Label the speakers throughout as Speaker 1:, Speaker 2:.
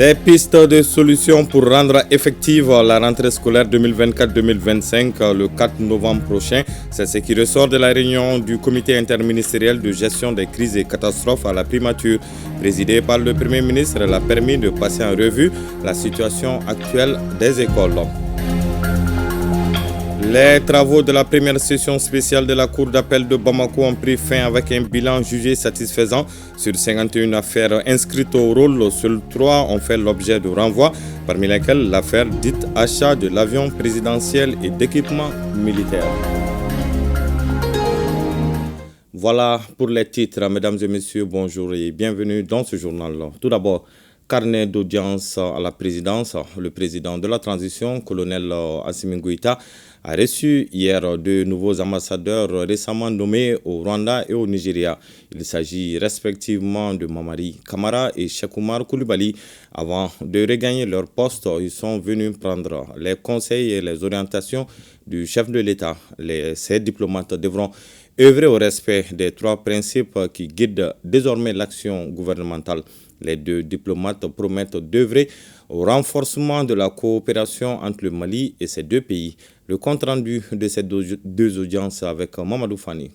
Speaker 1: Des pistes de solutions pour rendre effective la rentrée scolaire 2024-2025 le 4 novembre prochain. C'est ce qui ressort de la réunion du comité interministériel de gestion des crises et catastrophes à la primature, présidée par le Premier ministre. Elle a permis de passer en revue la situation actuelle des écoles. Les travaux de la première session spéciale de la Cour d'appel de Bamako ont pris fin avec un bilan jugé satisfaisant. Sur 51 affaires inscrites au rôle, seules 3 ont fait l'objet de renvoi, parmi lesquelles l'affaire dite achat de l'avion présidentiel et d'équipements militaires. Voilà pour les titres. Mesdames et messieurs, bonjour et bienvenue dans ce journal. Tout d'abord, carnet d'audience à la présidence. Le président de la transition, colonel Assimi Goïta, a reçu hier 2 nouveaux ambassadeurs récemment nommés au Rwanda et au Nigeria. Il s'agit respectivement de Mamadi Kamara et Cheikh Oumar Coulibaly. Avant de regagner leur poste, ils sont venus prendre les conseils et les orientations du chef de l'État. Ces diplomates devront œuvrer au respect des 3 principes qui guident désormais l'action gouvernementale. Les 2 diplomates promettent d'œuvrer au renforcement de la coopération entre le Mali et ces 2 pays. Le compte-rendu de ces 2 audiences avec Mamadou Fani.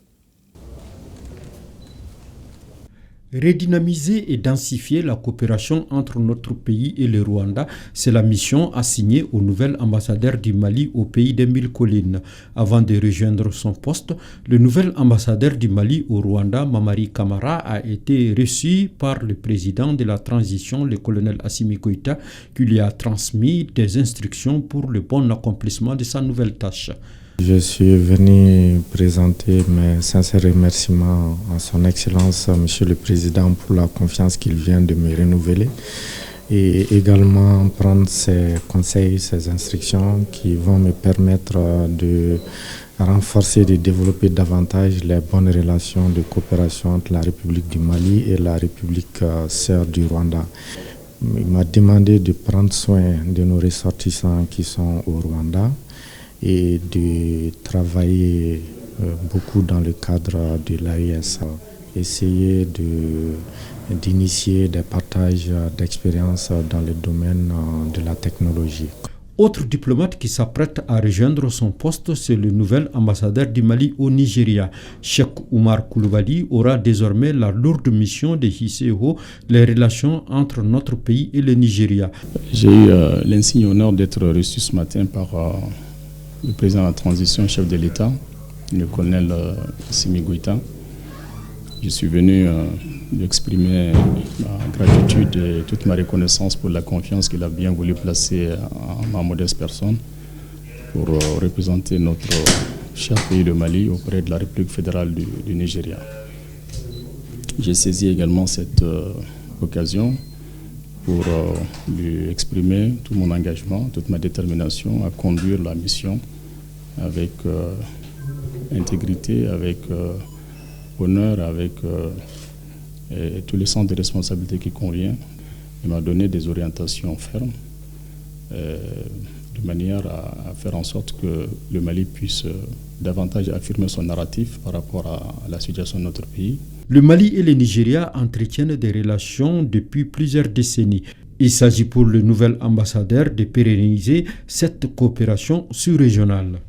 Speaker 2: Redynamiser et densifier la coopération entre notre pays et le Rwanda, c'est la mission assignée au nouvel ambassadeur du Mali au pays des 1000 collines. Avant de rejoindre son poste, le nouvel ambassadeur du Mali au Rwanda, Mamadi Kamara, a été reçu par le président de la transition, le colonel Assimi Goïta, qui lui a transmis des instructions pour le bon accomplissement de sa nouvelle tâche.
Speaker 3: Je suis venu présenter mes sincères remerciements à son Excellence, Monsieur le Président, pour la confiance qu'il vient de me renouveler et également prendre ses conseils, ses instructions qui vont me permettre de renforcer, de développer davantage les bonnes relations de coopération entre la République du Mali et la République sœur du Rwanda. Il m'a demandé de prendre soin de nos ressortissants qui sont au Rwanda et de travailler beaucoup dans le cadre de l'AES, essayer d'initier des partages d'expériences dans le domaine de la technologie.
Speaker 2: Autre diplomate qui s'apprête à rejoindre son poste, c'est le nouvel ambassadeur du Mali au Nigeria. Cheikh Oumar Coulibaly aura désormais la lourde mission de hisser haut les relations entre notre pays et le Nigeria.
Speaker 4: J'ai eu l'insigne honneur d'être reçu ce matin par le président de la transition, chef de l'État, le colonel Assimi Goïta. Je suis venu lui exprimer ma gratitude et toute ma reconnaissance pour la confiance qu'il a bien voulu placer en ma modeste personne pour représenter notre cher pays, le Mali, auprès de la République fédérale du Nigeria. J'ai saisi également cette occasion pour lui exprimer tout mon engagement, toute ma détermination à conduire la mission avec intégrité, avec honneur, avec tout le sens de responsabilité qui convient. Il m'a donné des orientations fermes de manière à faire en sorte que le Mali puisse davantage affirmer son narratif par rapport à la situation de notre pays.
Speaker 2: Le Mali et le Nigeria entretiennent des relations depuis plusieurs décennies. Il s'agit pour le nouvel ambassadeur de pérenniser cette coopération sous-régionale.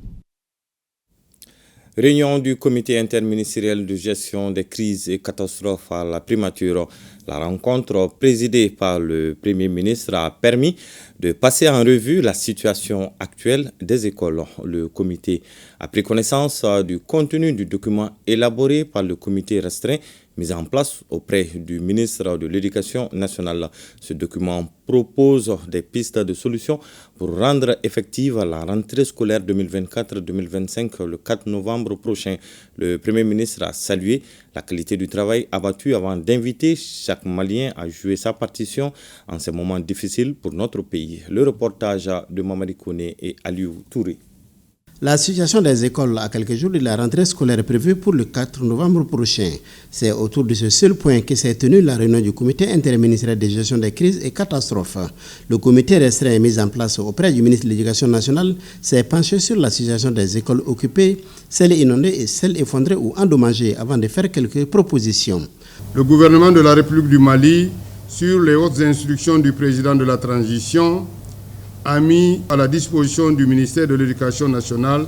Speaker 1: Réunion du comité interministériel de gestion des crises et catastrophes à la primature. La rencontre présidée par le Premier ministre a permis de passer en revue la situation actuelle des écoles. Le comité a pris connaissance du contenu du document élaboré par le comité restreint mis en place auprès du ministre de l'Éducation nationale. Ce document propose des pistes de solutions pour rendre effective la rentrée scolaire 2024-2025 le 4 novembre prochain. Le Premier ministre a salué la qualité du travail abattu avant d'inviter chaque Malien à jouer sa partition en ces moments difficiles pour notre pays. Le reportage de Mamadi Kone et Aliou Touré.
Speaker 5: La situation des écoles à quelques jours de la rentrée scolaire prévue pour le 4 novembre prochain. C'est autour de ce seul point que s'est tenue la réunion du comité interministériel de gestion des crises et catastrophes. Le comité restreint mis en place auprès du ministre de l'Éducation nationale s'est penché sur la situation des écoles occupées, celles inondées et celles effondrées ou endommagées avant de faire quelques propositions.
Speaker 6: Le gouvernement de la République du Mali sur les hautes instructions du président de la transition, a mis à la disposition du ministère de l'Éducation nationale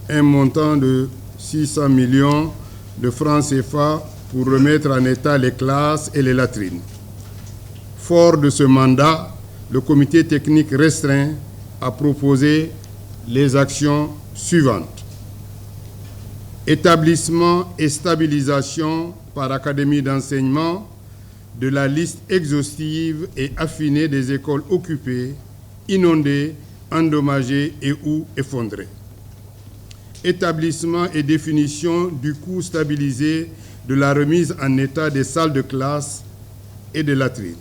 Speaker 6: un montant de 600 millions de francs CFA pour remettre en état les classes et les latrines. Fort de ce mandat, le comité technique restreint a proposé les actions suivantes. Établissement et stabilisation par académie d'enseignement de la liste exhaustive et affinée des écoles occupées, inondées, endommagées et ou effondrées. Établissement et définition du coût stabilisé de la remise en état des salles de classe et de latrines.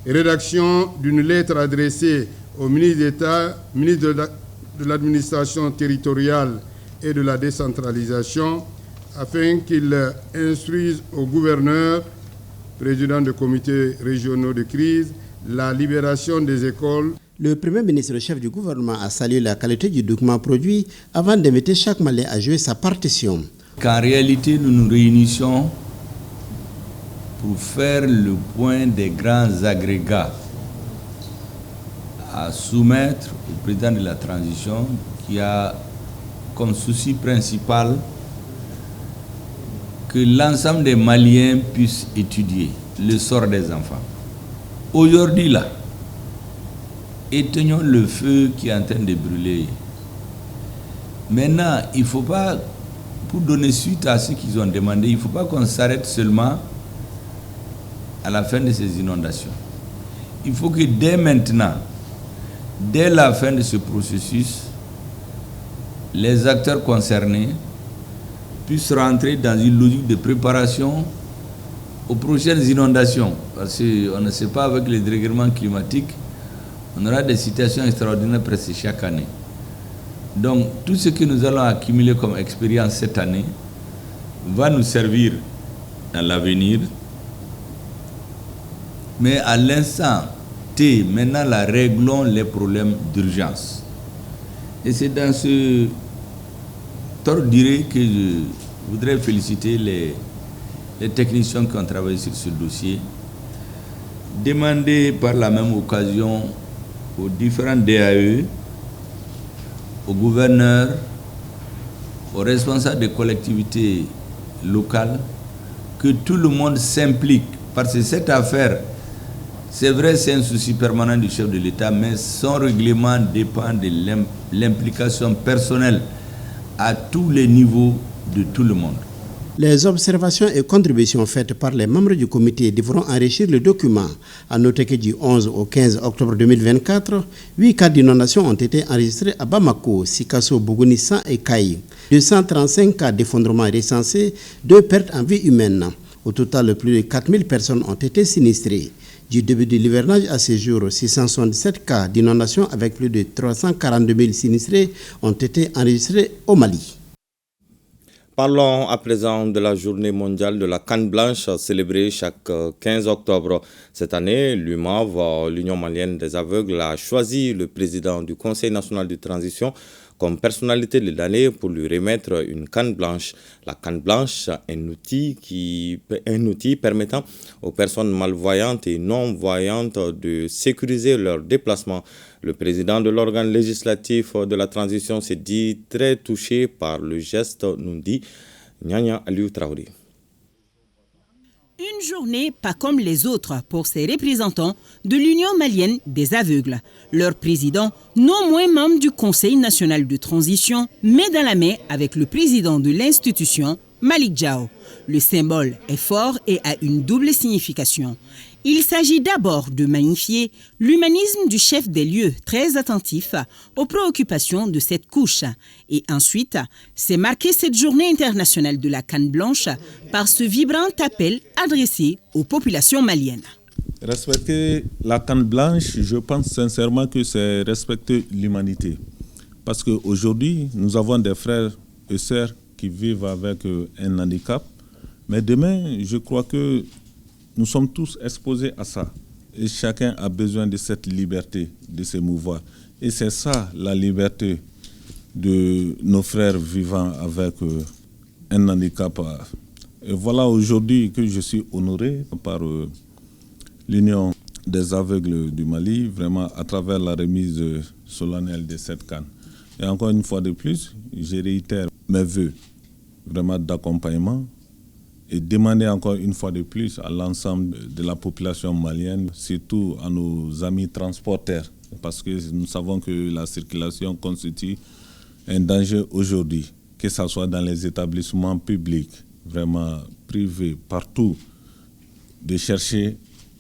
Speaker 6: Rédaction d'une lettre adressée au ministre d'État, ministre de l'Administration territoriale et de la décentralisation, afin qu'il instruise au gouverneur, président de comités régionaux de crise, la libération des écoles.
Speaker 5: Le Premier ministre, le chef du gouvernement, a salué la qualité du document produit avant d'inviter chaque Malien à jouer sa partition.
Speaker 7: Qu'en réalité, nous nous réunissons pour faire le point des grands agrégats à soumettre au président de la transition qui a comme souci principal que l'ensemble des Maliens puissent étudier le sort des enfants. Aujourd'hui, là, éteignons le feu qui est en train de brûler. Maintenant, il ne faut pas, pour donner suite à ce qu'ils ont demandé, il ne faut pas qu'on s'arrête seulement à la fin de ces inondations. Il faut que dès maintenant, dès la fin de ce processus, les acteurs concernés puissent rentrer dans une logique de préparation aux prochaines inondations. Parce qu'on ne sait pas, avec les dérèglements climatiques, on aura des situations extraordinaires presque chaque année. Donc, tout ce que nous allons accumuler comme expérience cette année va nous servir dans l'avenir. Mais à l'instant T, maintenant, là, réglons les problèmes d'urgence. Et c'est dans ce ordre d'idée que je voudrais féliciter les techniciens qui ont travaillé sur ce dossier. Demander par la même occasion aux différents DAE, aux gouverneurs, aux responsables des collectivités locales, que tout le monde s'implique. Parce que cette affaire, c'est vrai, c'est un souci permanent du chef de l'État, mais son règlement dépend de l'implication personnelle à tous les niveaux de tout le monde.
Speaker 5: Les observations et contributions faites par les membres du comité devront enrichir le document. À noter que du 11 au 15 octobre 2024, 8 cas d'inondation ont été enregistrés à Bamako, Sikasso, Bougounissa et Kaï. 235 cas d'effondrement recensés, 2 pertes en vie humaine. Au total, plus de 4000 personnes ont été sinistrées. Du début de l'hivernage à ce jour, 667 cas d'inondation avec plus de 342 000 sinistrés ont été enregistrés au Mali.
Speaker 1: Parlons à présent de la journée mondiale de la canne blanche célébrée chaque 15 octobre. Cette année, l'UMAV, l'Union malienne des aveugles, a choisi le président du Conseil national de transition comme personnalité de l'année pour lui remettre une canne blanche. La canne blanche, un outil permettant aux personnes malvoyantes et non-voyantes de sécuriser leur déplacement. Le président de l'organe législatif de la transition s'est dit très touché par le geste, nous dit Nyanya Aliou Traoré.
Speaker 8: Une journée pas comme les autres pour ces représentants de l'Union malienne des aveugles. Leur président, non moins membre du Conseil national de transition, met dans la main avec le président de l'institution, Malick Diao. Le symbole est fort et a une double signification. Il s'agit d'abord de magnifier l'humanisme du chef des lieux, très attentif aux préoccupations de cette couche. Et ensuite, c'est marquer cette journée internationale de la canne blanche par ce vibrant appel adressé aux populations maliennes.
Speaker 9: Respecter la canne blanche, je pense sincèrement que c'est respecter l'humanité. Parce qu'aujourd'hui, nous avons des frères et sœurs qui vivent avec un handicap. Mais demain, je crois que nous sommes tous exposés à ça. Et chacun a besoin de cette liberté de se mouvoir. Et c'est ça la liberté de nos frères vivant avec un handicap. Et voilà aujourd'hui que je suis honoré par l'Union des aveugles du Mali, vraiment à travers la remise solennelle de cette canne. Et encore une fois de plus, je réitère mes vœux vraiment d'accompagnement et demander encore une fois de plus à l'ensemble de la population malienne, surtout à nos amis transporteurs, parce que nous savons que la circulation constitue un danger aujourd'hui, que ce soit dans les établissements publics, vraiment privés, partout, de chercher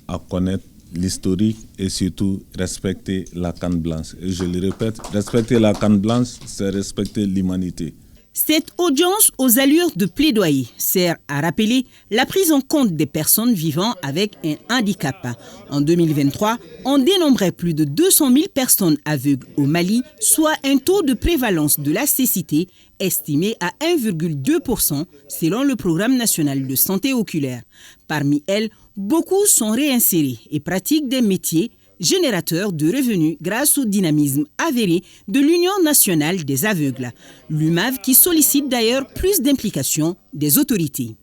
Speaker 9: à connaître l'historique et surtout respecter la canne blanche. Et je le répète, respecter la canne blanche, c'est respecter l'humanité.
Speaker 8: Cette audience aux allures de plaidoyer sert à rappeler la prise en compte des personnes vivant avec un handicap. En 2023, on dénombrait plus de 200 000 personnes aveugles au Mali, soit un taux de prévalence de la cécité estimé à 1,2% selon le Programme national de santé oculaire. Parmi elles, beaucoup sont réinsérés et pratiquent des métiers générateur de revenus grâce au dynamisme avéré de l'Union nationale des aveugles, l'UMAV qui sollicite d'ailleurs plus d'implication des autorités.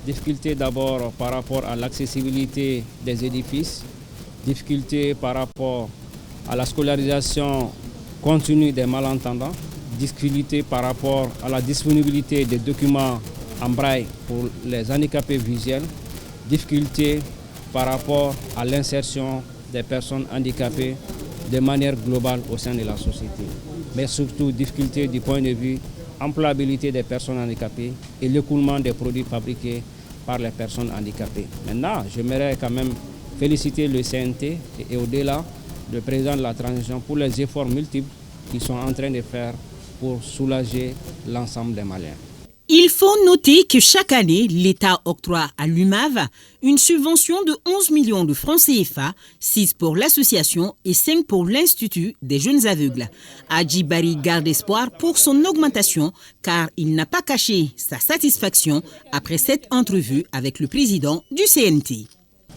Speaker 10: Difficulté d'abord par rapport à l'accessibilité des édifices, difficulté par rapport à la scolarisation continue des malentendants, difficulté par rapport à la disponibilité des documents en braille pour les handicapés visuels, difficulté par rapport à l'insertion des personnes handicapées de manière globale au sein de la société. Mais surtout, difficulté du point de vue employabilité des personnes handicapées et l'écoulement des produits fabriqués par les personnes handicapées. Maintenant, j'aimerais quand même féliciter le CNT et au-delà le président de la transition pour les efforts multiples qu'ils sont en train de faire pour soulager l'ensemble des Maliens.
Speaker 8: Il faut noter que chaque année, l'État octroie à l'UMAV une subvention de 11 millions de francs CFA, 6 pour l'association et 5 pour l'Institut des jeunes aveugles. Adji Bari garde espoir pour son augmentation car il n'a pas caché sa satisfaction après cette entrevue avec le président du CNT.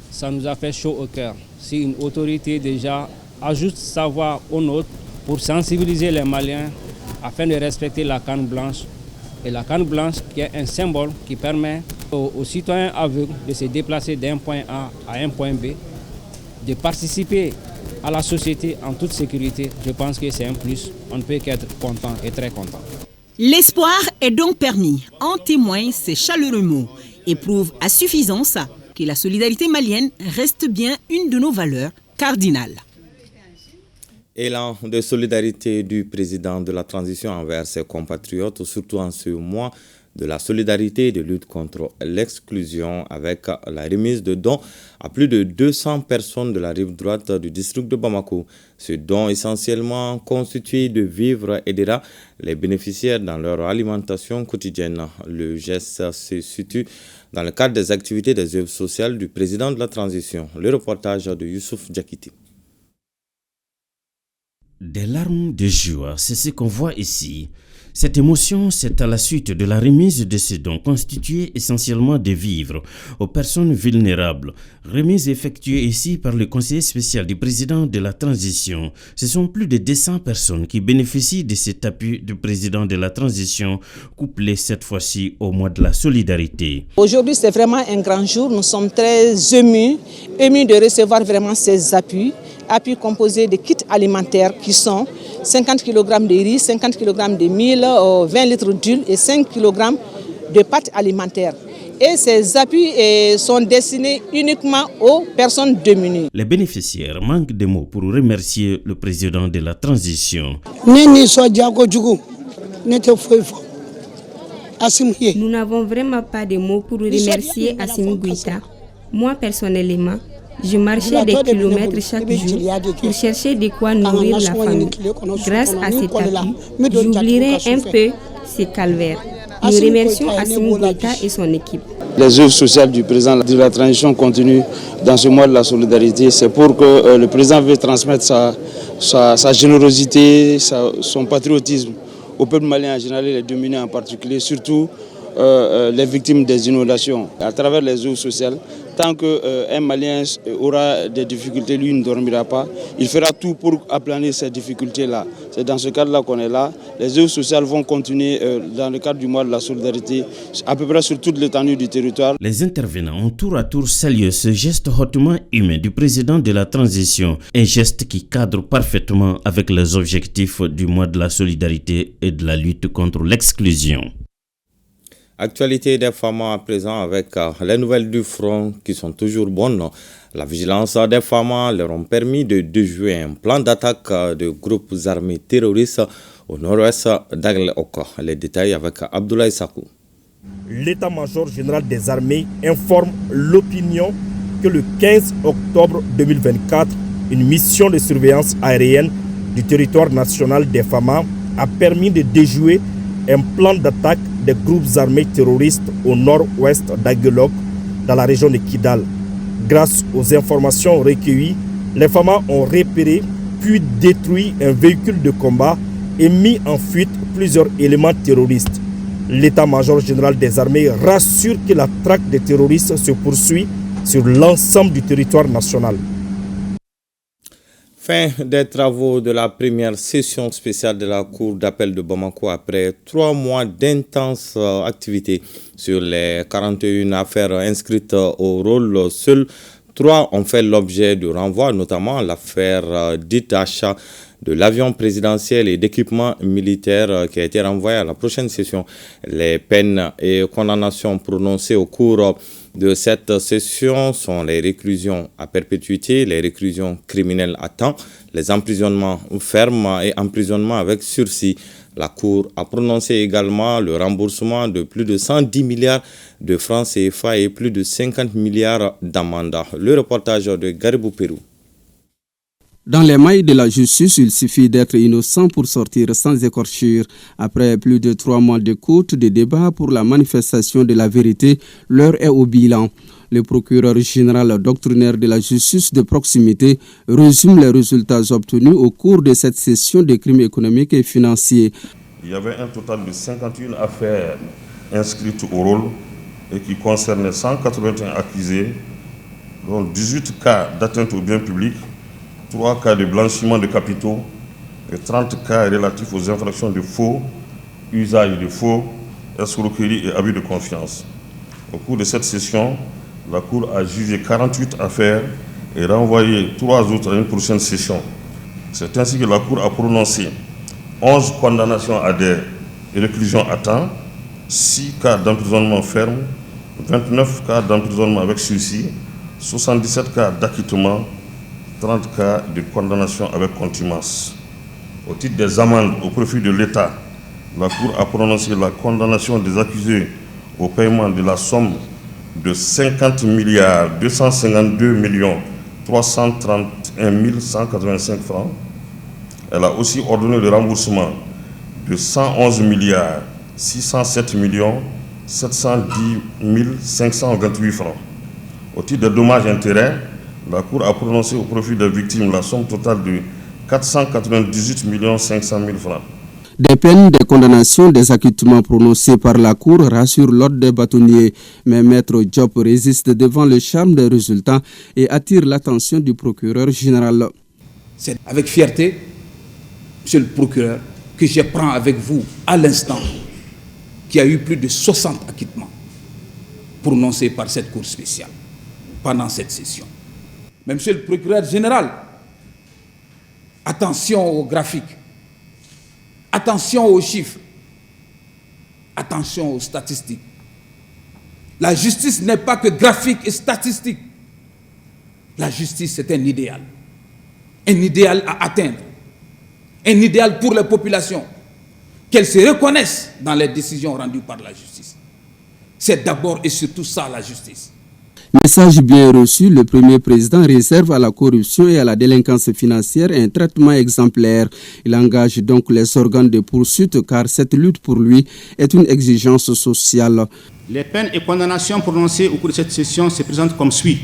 Speaker 10: Ça nous a fait chaud au cœur. Si une autorité déjà ajoute sa voix aux nôtres pour sensibiliser les Maliens afin de respecter la canne blanche, et la canne blanche qui est un symbole qui permet aux citoyens aveugles de se déplacer d'un point A à un point B, de participer à la société en toute sécurité. Je pense que c'est un plus. On ne peut qu'être content et très content.
Speaker 8: L'espoir est donc permis. En témoignent ces chaleureux mots et prouvent à suffisance que la solidarité malienne reste bien une de nos valeurs cardinales.
Speaker 1: Élan de solidarité du président de la transition envers ses compatriotes, surtout en ce mois de la solidarité et de lutte contre l'exclusion avec la remise de dons à plus de 200 personnes de la rive droite du district de Bamako. Ce don essentiellement constitué de vivres aidera les bénéficiaires dans leur alimentation quotidienne. Le geste se situe dans le cadre des activités des œuvres sociales du président de la transition. Le reportage de Youssouf Djakiti.
Speaker 11: Des larmes de joie, c'est ce qu'on voit ici. Cette émotion, c'est à la suite de la remise de ces dons constitués essentiellement de vivres aux personnes vulnérables. Remise effectuée ici par le conseiller spécial du président de la transition. Ce sont plus de 200 personnes qui bénéficient de cet appui du président de la transition, couplé cette fois-ci au mois de la solidarité.
Speaker 12: Aujourd'hui, c'est vraiment un grand jour. Nous sommes très émus de recevoir vraiment ces appuis composés de kits alimentaires qui sont 50 kg de riz, 50 kg de mil, 20 litres d'huile et 5 kg de pâtes alimentaires. Et ces appuis sont destinés uniquement aux personnes démunies.
Speaker 11: Les bénéficiaires manquent de mots pour remercier le président de la transition.
Speaker 13: Nous n'avons vraiment pas de mots pour remercier Assimi Goïta. Moi, personnellement, je marchais des kilomètres chaque jour pour chercher de quoi nourrir la famille. Grâce à cet appui, j'oublierai un peu ces calvaires. Nous remercions Assimi Goïta et son équipe.
Speaker 14: Les œuvres sociales du président de la transition continuent dans ce mois de la solidarité. C'est pour que le président veut transmettre sa générosité, son patriotisme au peuple malien en général et les démunis en particulier, surtout les victimes des inondations. À travers les œuvres sociales, tant qu'un Malien aura des difficultés, lui ne dormira pas. Il fera tout pour aplanir ces difficultés-là. C'est dans ce cadre-là qu'on est là. Les œuvres sociales vont continuer dans le cadre du mois de la solidarité, à peu près sur toute l'étendue du territoire.
Speaker 11: Les intervenants ont tour à tour salué ce geste hautement humain du président de la transition, un geste qui cadre parfaitement avec les objectifs du mois de la solidarité et de la lutte contre l'exclusion.
Speaker 1: Actualité des femmes à présent avec les nouvelles du front qui sont toujours bonnes. La vigilance des femmes leur ont permis de déjouer un plan d'attaque de groupes armés terroristes au nord-ouest d'Agle-Oko. Les détails avec Abdoulaye Sakou.
Speaker 15: L'état-major général des armées informe l'opinion que le 15 octobre 2024, une mission de surveillance aérienne du territoire national des Fama a permis de déjouer un plan d'attaque des groupes armés terroristes au nord-ouest d'Aguelok, dans la région de Kidal. Grâce aux informations recueillies, les Fama ont repéré puis détruit un véhicule de combat et mis en fuite plusieurs éléments terroristes. L'état-major général des armées rassure que la traque des terroristes se poursuit sur l'ensemble du territoire national.
Speaker 1: Fin des travaux de la première session spéciale de la Cour d'appel de Bamako après 3 mois d'intenses activités. Sur les 41 affaires inscrites au rôle, seules 3 ont fait l'objet de renvoi, notamment l'affaire dite achat de l'avion présidentiel et d'équipements militaires qui a été renvoyé à la prochaine session. Les peines et condamnations prononcées au cours de cette session sont les réclusions à perpétuité, les réclusions criminelles à temps, les emprisonnements fermes et emprisonnements avec sursis. La Cour a prononcé également le remboursement de plus de 110 milliards de francs CFA et plus de 50 milliards d'amendes. Le reportage de Garibou Pérou.
Speaker 16: Dans les mailles de la justice, il suffit d'être innocent pour sortir sans écorchure. Après plus de 3 mois d'écoute, de débats pour la manifestation de la vérité, l'heure est au bilan. Le procureur général doctrinaire de la justice de proximité résume les résultats obtenus au cours de cette session de crimes économiques et financiers.
Speaker 17: Il y avait un total de 51 affaires inscrites au rôle et qui concernaient 181 accusés, dont 18 cas d'atteinte aux biens publics, 3 cas de blanchiment de capitaux et 30 cas relatifs aux infractions de faux, usage de faux, escroquerie et abus de confiance. Au cours de cette session, la Cour a jugé 48 affaires et renvoyé 3 autres à une prochaine session. C'est ainsi que la Cour a prononcé 11 condamnations à des réclusions à temps, 6 cas d'emprisonnement ferme, 29 cas d'emprisonnement avec sursis, 77 cas d'acquittement, 30 cas de condamnation avec contumace. Au titre des amendes au profit de l'État, la Cour a prononcé la condamnation des accusés au paiement de la somme de 50 milliards 252 millions 331 185 francs. Elle a aussi ordonné le remboursement de 111 milliards 607 millions 710 528 francs. Au titre des dommages et intérêts, la Cour a prononcé au profit des victimes la somme totale de 498 500 000 francs.
Speaker 16: Des peines, des condamnations, des acquittements prononcés par la Cour rassurent l'ordre des bâtonniers. Mais Maître Diop résiste devant le charme des résultats et attire l'attention du procureur général.
Speaker 18: C'est avec fierté, Monsieur le procureur, que je prends avec vous à l'instant qu'il y a eu plus de 60 acquittements prononcés par cette Cour spéciale pendant cette session. Mais Monsieur le procureur général, attention aux graphiques, attention aux chiffres, attention aux statistiques. La justice n'est pas que graphique et statistique. La justice, c'est un idéal à atteindre, un idéal pour les populations, qu'elles se reconnaissent dans les décisions rendues par la justice. C'est d'abord et surtout ça la justice.
Speaker 16: Message bien reçu, le premier président réserve à la corruption et à la délinquance financière un traitement exemplaire. Il engage donc les organes de poursuite car cette lutte pour lui est une exigence sociale.
Speaker 19: Les peines et condamnations prononcées au cours de cette session se présentent comme suit.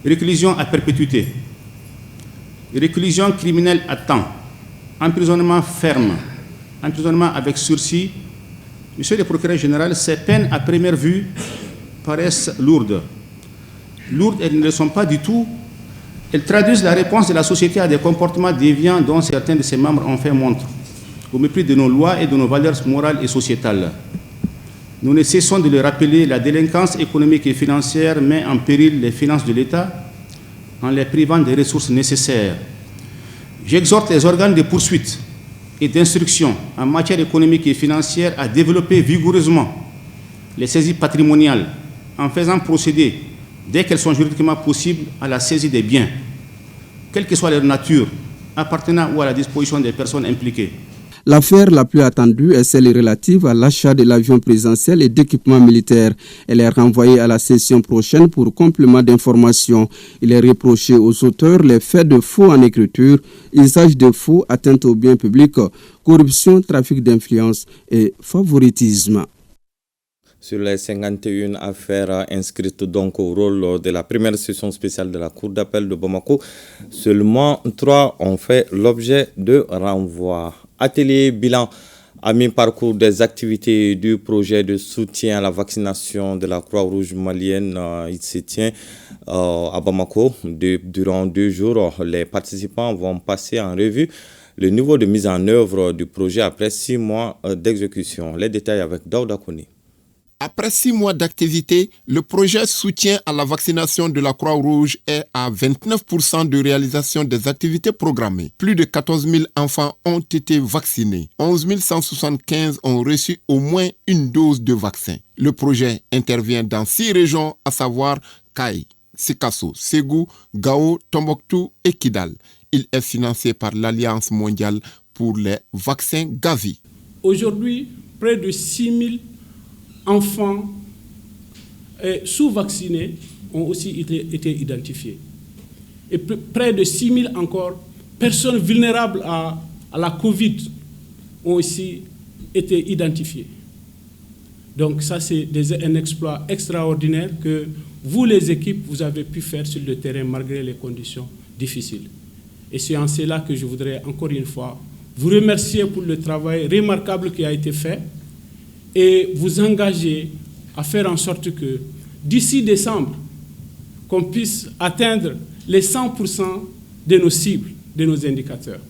Speaker 19: Réclusion à perpétuité, réclusion criminelle à temps, emprisonnement ferme, emprisonnement avec sursis. Monsieur le procureur général, ces peines à première vue paraissent lourdes. Lourdes, elles ne le sont pas du tout Elles traduisent la réponse de la société à des comportements déviants dont certains de ses membres ont fait montre, au mépris de nos lois et de nos valeurs morales et sociétales. Nous ne cessons de le rappeler, la délinquance économique et financière met en péril les finances de l'État en les privant des ressources nécessaires. J'exhorte les organes de poursuite et d'instruction en matière économique et financière à développer vigoureusement les saisies patrimoniales en faisant procéder, dès qu'elles sont juridiquement possibles, à la saisie des biens, quelle que soit leur nature, appartenant ou à la disposition des personnes impliquées.
Speaker 16: L'affaire la plus attendue est celle relative à l'achat de l'avion présidentiel et d'équipements militaires. Elle est renvoyée à la session prochaine pour complément d'information. Il est reproché aux auteurs les faits de faux en écriture, usage de faux, atteinte aux biens publics, corruption, trafic d'influence et favoritisme.
Speaker 1: Sur les 51 affaires inscrites donc au rôle de la première session spéciale de la Cour d'appel de Bamako, seulement 3 ont fait l'objet de renvoi. Atelier bilan à mi-parcours des activités du projet de soutien à la vaccination de la Croix-Rouge malienne. Il se tient à Bamako. Durant 2 jours, les participants vont passer en revue le niveau de mise en œuvre du projet après 6 mois d'exécution. Les détails avec Daouda Koni.
Speaker 20: Après 6 mois d'activité, le projet soutien à la vaccination de la Croix-Rouge est à 29% de réalisation des activités programmées. Plus de 14 000 enfants ont été vaccinés. 11 175 ont reçu au moins une dose de vaccin. Le projet intervient dans 6 régions, à savoir Kaï, Sikasso, Ségou, Gao, Tombouctou et Kidal. Il est financé par l'Alliance mondiale pour les vaccins Gavi.
Speaker 21: Aujourd'hui, près de 6 000 enfants sous-vaccinés ont aussi été identifiés. Et près de 6 000 encore personnes vulnérables à la Covid ont aussi été identifiées. Donc ça, c'est un exploit extraordinaire que vous, les équipes, vous avez pu faire sur le terrain malgré les conditions difficiles. Et c'est en cela que je voudrais encore une fois vous remercier pour le travail remarquable qui a été fait et vous engager à faire en sorte que d'ici décembre, qu'on puisse atteindre les 100% de nos cibles, de nos indicateurs.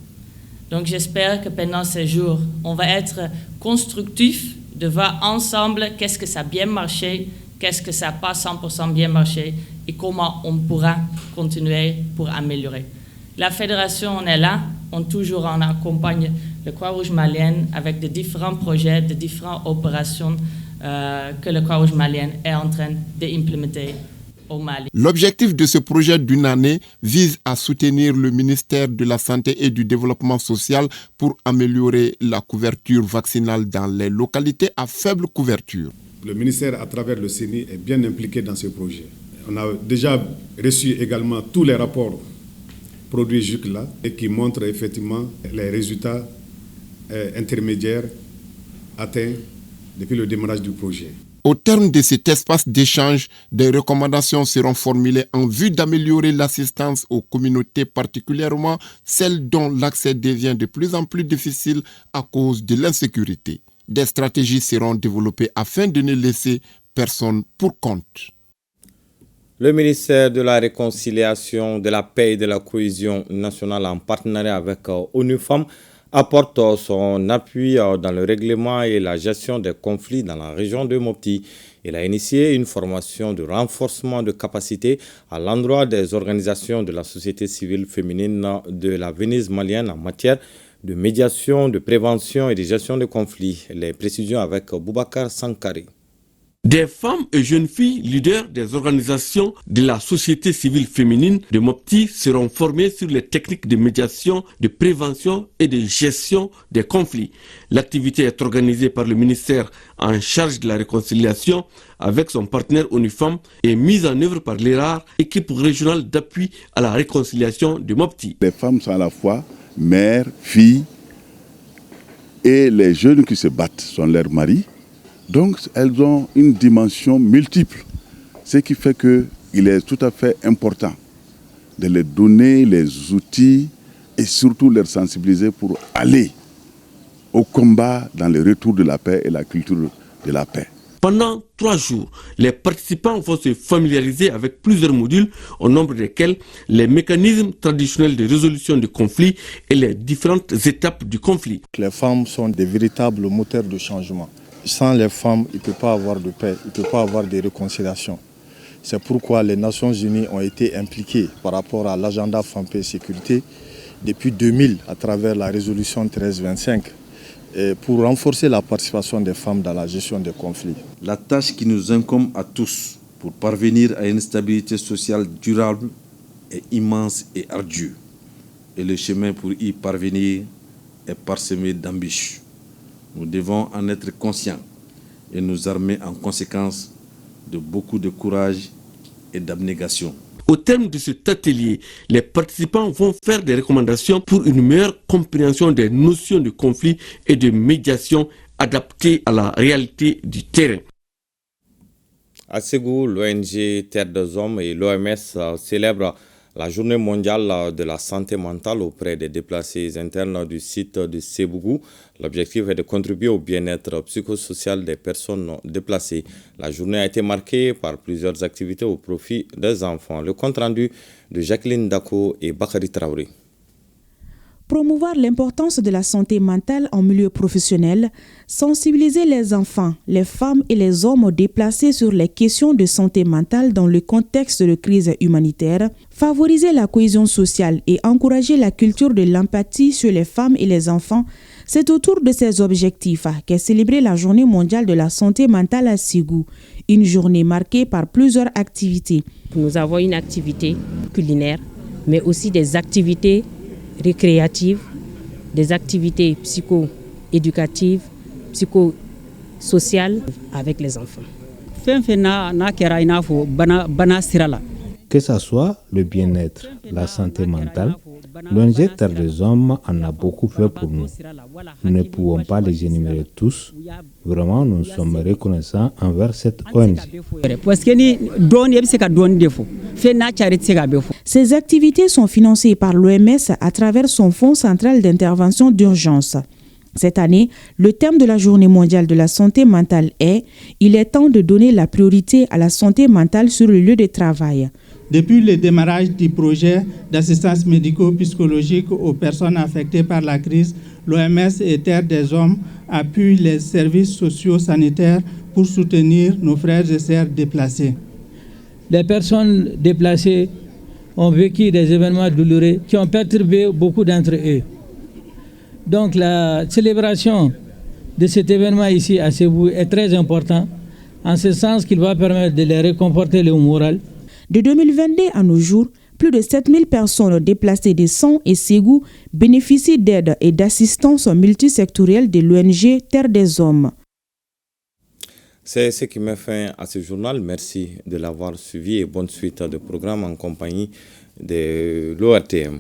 Speaker 22: Donc j'espère que pendant ces jours, on va être constructif de voir ensemble qu'est-ce que ça a bien marché, qu'est-ce que ça n'a pas 100% bien marché et comment on pourra continuer pour améliorer. La fédération, on est là, on accompagne le Croix-Rouge malienne avec de différents projets, de différentes opérations que le Croix-Rouge malienne est en train d'implémenter au Mali.
Speaker 20: L'objectif de ce projet d'une année vise à soutenir le ministère de la Santé et du Développement social pour améliorer la couverture vaccinale dans les localités à faible couverture.
Speaker 6: Le ministère, à travers le CENI, est bien impliqué dans ce projet. On a déjà reçu également tous les rapports produits jusque-là et qui montrent effectivement les résultats intermédiaires atteints depuis le démarrage du projet.
Speaker 20: Au terme de cet espace d'échange, des recommandations seront formulées en vue d'améliorer l'assistance aux communautés, particulièrement celles dont l'accès devient de plus en plus difficile à cause de l'insécurité. Des stratégies seront développées afin de ne laisser personne pour compte.
Speaker 1: Le ministère de la Réconciliation, de la Paix et de la Cohésion nationale, en partenariat avec ONU Femmes, apporte son appui dans le règlement et la gestion des conflits dans la région de Mopti. Il a initié une formation de renforcement de capacité à l'endroit des organisations de la société civile féminine de la Venise malienne en matière de médiation, de prévention et de gestion de conflits. Les précisions avec Boubacar Sankari.
Speaker 23: Des femmes et jeunes filles leaders des organisations de la société civile féminine de Mopti seront formées sur les techniques de médiation, de prévention et de gestion des conflits. L'activité est organisée par le ministère en charge de la réconciliation avec son partenaire ONU Femmes et mise en œuvre par l'ERAR, équipe régionale d'appui à la réconciliation de Mopti.
Speaker 24: Les femmes sont à la fois mères, filles et les jeunes qui se battent sont leurs maris. Donc elles ont une dimension multiple, ce qui fait qu'il est tout à fait important de les donner les outils et surtout les sensibiliser pour aller au combat dans le retour de la paix et la culture de la paix.
Speaker 23: Pendant 3 jours, les participants vont se familiariser avec plusieurs modules, au nombre desquels les mécanismes traditionnels de résolution de conflits et les différentes étapes du conflit.
Speaker 2: Les femmes sont des véritables moteurs de changement. Sans les femmes, il ne peut pas avoir de paix, il ne peut pas avoir de réconciliation. C'est pourquoi les Nations Unies ont été impliquées par rapport à l'agenda Femmes, Paix et Sécurité depuis 2000 à travers la résolution 1325 pour renforcer la participation des femmes dans la gestion des conflits.
Speaker 3: La tâche qui nous incombe à tous pour parvenir à une stabilité sociale durable est immense et ardue. Et le chemin pour y parvenir est parsemé d'embûches. Nous devons en être conscients et nous armer en conséquence de beaucoup de courage et d'abnégation.
Speaker 23: Au terme de cet atelier, les participants vont faire des recommandations pour une meilleure compréhension des notions de conflit et de médiation adaptées à la réalité du terrain.
Speaker 1: À Ségou, l'ONG Terre des Hommes et l'OMS célèbrent la journée mondiale de la santé mentale auprès des déplacés internes du site de Sébougou. L'objectif est de contribuer au bien-être psychosocial des personnes déplacées. La journée a été marquée par plusieurs activités au profit des enfants. Le compte-rendu de Jacqueline Dako et Bakary Traoré.
Speaker 4: Promouvoir l'importance de la santé mentale en milieu professionnel, sensibiliser les enfants, les femmes et les hommes déplacés sur les questions de santé mentale dans le contexte de crise humanitaire, favoriser la cohésion sociale et encourager la culture de l'empathie sur les femmes et les enfants, c'est autour de ces objectifs qu'est célébrée la Journée mondiale de la santé mentale à Ségou, une journée marquée par plusieurs activités.
Speaker 7: Nous avons une activité culinaire, mais aussi des activités récréatives, des activités psycho-éducatives, psychosociales avec les enfants.
Speaker 25: Que ce soit le bien-être, la santé mentale, l'ONG Terre des Hommes en a beaucoup fait pour nous. Nous ne pouvons pas les énumérer tous. Vraiment, nous sommes reconnaissants envers cette ONG.
Speaker 4: Ces activités sont financées par l'OMS à travers son Fonds central d'intervention d'urgence. Cette année, le thème de la Journée mondiale de la santé mentale est « Il est temps de donner la priorité à la santé mentale sur le lieu de travail ».
Speaker 26: Depuis le démarrage du projet d'assistance médico-psychologique aux personnes affectées par la crise, l'OMS et Terre des Hommes appuient les services socio-sanitaires pour soutenir nos frères et sœurs déplacés.
Speaker 27: Les personnes déplacées ont vécu des événements douloureux qui ont perturbé beaucoup d'entre eux. Donc la célébration de cet événement ici à Ségou est très important, en ce sens qu'il va permettre de les réconforter le moral.
Speaker 4: De 2022 à nos jours, plus de 7000 personnes déplacées de San et Ségou bénéficient d'aide et d'assistance multisectorielle de l'ONG Terre des Hommes.
Speaker 1: C'est ce qui met fin à ce journal. Merci de l'avoir suivi et bonne suite de programme en compagnie de l'ORTM.